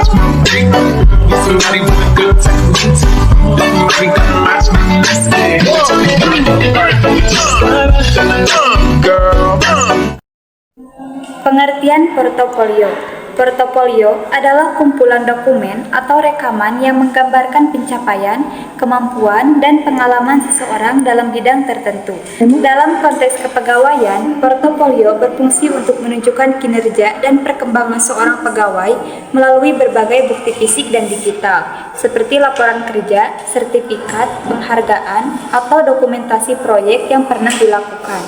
watch my thing. With somebody with a good time. Everybody gotta match my message. Girl. Pengertian portofolio. Portofolio adalah kumpulan dokumen atau rekaman yang menggambarkan pencapaian, kemampuan, dan pengalaman seseorang dalam bidang tertentu. Dalam konteks kepegawaian, portofolio berfungsi untuk menunjukkan kinerja dan perkembangan seorang pegawai melalui berbagai bukti fisik dan digital, seperti laporan kerja, sertifikat, penghargaan, atau dokumentasi proyek yang pernah dilakukan.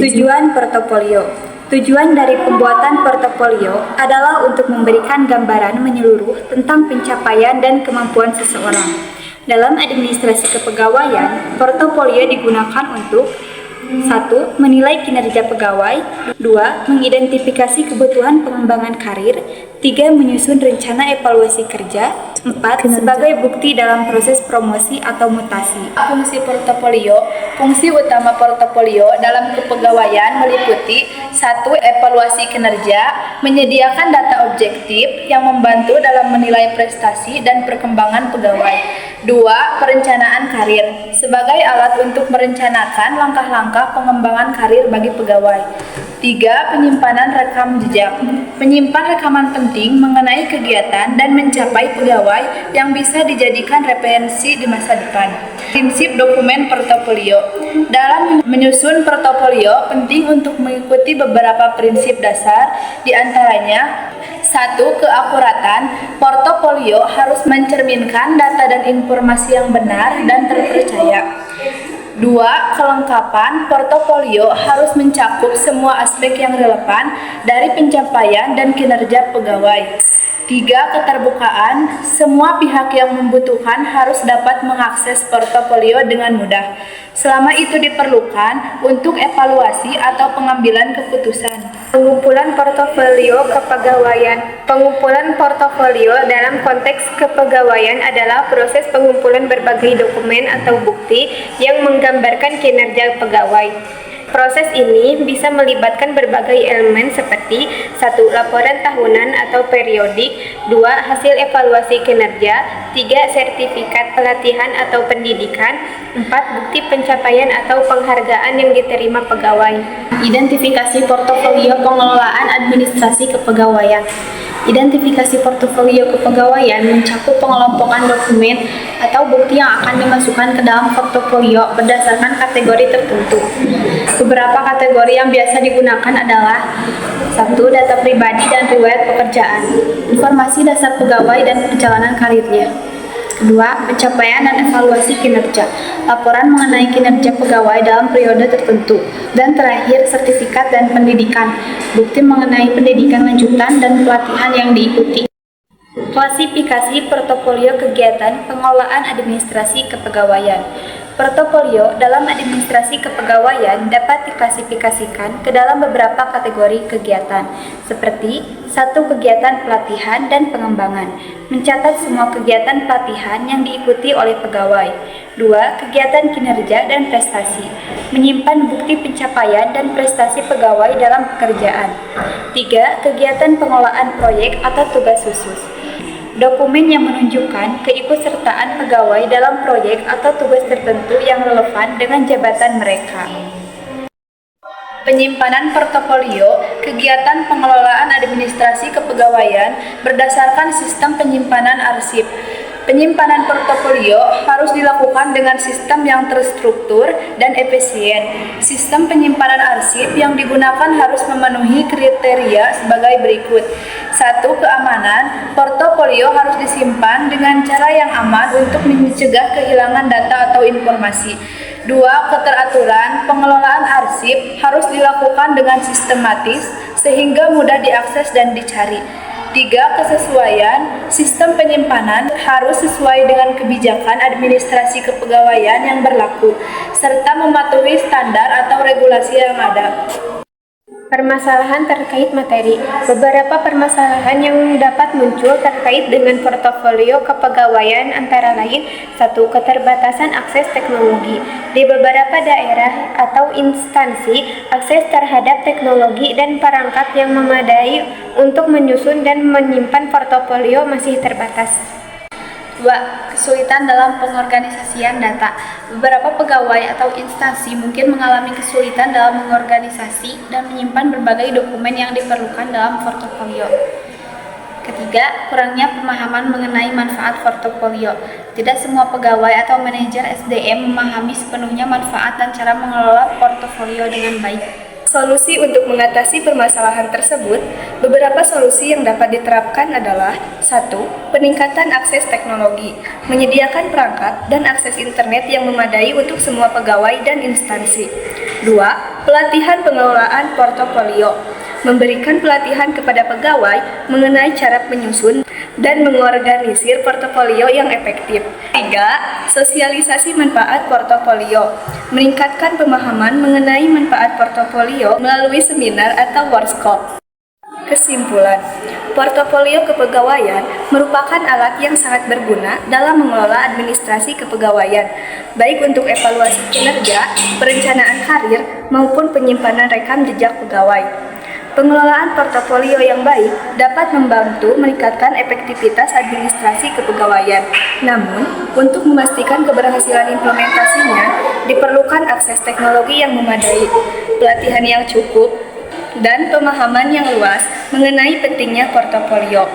Tujuan portofolio. Tujuan dari pembuatan portofolio adalah untuk memberikan gambaran menyeluruh tentang pencapaian dan kemampuan seseorang. Dalam administrasi kepegawaian, portofolio digunakan untuk 1. Menilai kinerja pegawai. 2. Mengidentifikasi kebutuhan pengembangan karir. 3. Menyusun rencana evaluasi kerja. 4. Sebagai bukti dalam proses promosi atau mutasi. Fungsi portofolio. Fungsi utama portofolio dalam kepegawaian meliputi 1. Evaluasi kinerja, menyediakan data objektif yang membantu dalam menilai prestasi dan perkembangan pegawai. 2. Perencanaan karir, sebagai alat untuk merencanakan langkah-langkah pengembangan karir bagi pegawai. 3. Penyimpanan rekam jejak, menyimpan rekaman penting mengenai kegiatan dan mencapai pegawai yang bisa dijadikan referensi di masa depan. Prinsip dokumen portofolio. Dalam menyusun portofolio, penting untuk mengikuti beberapa prinsip dasar, di antaranya 1. Keakuratan. Portofolio harus mencerminkan data dan informasi yang benar dan terpercaya. 2. Kelengkapan. Portofolio harus mencakup semua aspek yang relevan dari pencapaian dan kinerja pegawai. 3. Keterbukaan. Semua pihak yang membutuhkan harus dapat mengakses portofolio dengan mudah, selama itu diperlukan untuk evaluasi atau pengambilan keputusan. Pengumpulan portofolio kepegawaian. Pengumpulan portofolio dalam konteks kepegawaian adalah proses pengumpulan berbagai dokumen atau bukti yang menggambarkan kinerja pegawai. Proses ini bisa melibatkan berbagai elemen seperti 1. Laporan tahunan atau periodik. 2. Hasil evaluasi kinerja. 3. Sertifikat pelatihan atau pendidikan. 4. Bukti pencapaian atau penghargaan yang diterima pegawai. Identifikasi portofolio pengelolaan administrasi kepegawaian. Identifikasi portofolio kepegawaian mencakup pengelompokan dokumen atau bukti yang akan dimasukkan ke dalam portofolio berdasarkan kategori tertentu. Beberapa kategori yang biasa digunakan adalah 1. Data pribadi dan riwayat pekerjaan, informasi dasar pegawai dan perjalanan karirnya. 2. Pencapaian dan evaluasi kinerja, laporan mengenai kinerja pegawai dalam periode tertentu. Dan terakhir, sertifikat dan pendidikan, bukti mengenai pendidikan lanjutan dan pelatihan yang diikuti. Klasifikasi portofolio kegiatan pengelolaan administrasi kepegawaian. Portofolio dalam administrasi kepegawaian dapat diklasifikasikan ke dalam beberapa kategori kegiatan, seperti 1. Kegiatan pelatihan dan pengembangan, mencatat semua kegiatan pelatihan yang diikuti oleh pegawai. 2. Kegiatan kinerja dan prestasi, menyimpan bukti pencapaian dan prestasi pegawai dalam pekerjaan. 3. Kegiatan pengelolaan proyek atau tugas khusus, dokumen yang menunjukkan keikutsertaan pegawai dalam proyek atau tugas tertentu yang relevan dengan jabatan mereka. Penyimpanan portofolio, kegiatan pengelolaan administrasi kepegawaian berdasarkan sistem penyimpanan arsip. Penyimpanan portofolio harus dilakukan dengan sistem yang terstruktur dan efisien. Sistem penyimpanan arsip yang digunakan harus memenuhi kriteria sebagai berikut. 1. Keamanan. Portofolio harus disimpan dengan cara yang aman untuk mencegah kehilangan data atau informasi. 2. Keteraturan. Pengelolaan arsip harus dilakukan dengan sistematis sehingga mudah diakses dan dicari. 3. Kesesuaian. Sistem penyimpanan harus sesuai dengan kebijakan administrasi kepegawaian yang berlaku, serta mematuhi standar atau regulasi yang ada. Permasalahan terkait materi. Beberapa permasalahan yang dapat muncul terkait dengan portofolio kepegawaian antara lain: 1. Keterbatasan akses teknologi. Di beberapa daerah atau instansi, akses terhadap teknologi dan perangkat yang memadai untuk menyusun dan menyimpan portofolio masih terbatas. 2. Kesulitan dalam pengorganisasian data. Beberapa pegawai atau instansi mungkin mengalami kesulitan dalam mengorganisasi dan menyimpan berbagai dokumen yang diperlukan dalam portofolio. Ketiga, kurangnya pemahaman mengenai manfaat portofolio. Tidak semua pegawai atau manajer SDM memahami sepenuhnya manfaat dan cara mengelola portofolio dengan baik. Solusi untuk mengatasi permasalahan tersebut, beberapa solusi yang dapat diterapkan adalah: 1. Peningkatan akses teknologi, menyediakan perangkat dan akses internet yang memadai untuk semua pegawai dan instansi. 2. Pelatihan pengelolaan portofolio, memberikan pelatihan kepada pegawai mengenai cara menyusun dan mengorganisir portofolio yang efektif. 3. Sosialisasi manfaat portofolio, meningkatkan pemahaman mengenai manfaat portofolio melalui seminar atau workshop. Kesimpulan, portofolio kepegawaian merupakan alat yang sangat berguna dalam mengelola administrasi kepegawaian, baik untuk evaluasi kinerja, perencanaan karir, maupun penyimpanan rekam jejak pegawai. Pengelolaan portofolio yang baik dapat membantu meningkatkan efektivitas administrasi kepegawaian. Namun, untuk memastikan keberhasilan implementasinya, diperlukan akses teknologi yang memadai, pelatihan yang cukup, dan pemahaman yang luas mengenai pentingnya portofolio.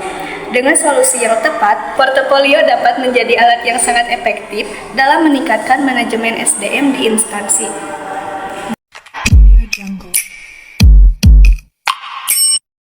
Dengan solusi yang tepat, portofolio dapat menjadi alat yang sangat efektif dalam meningkatkan manajemen SDM di instansi.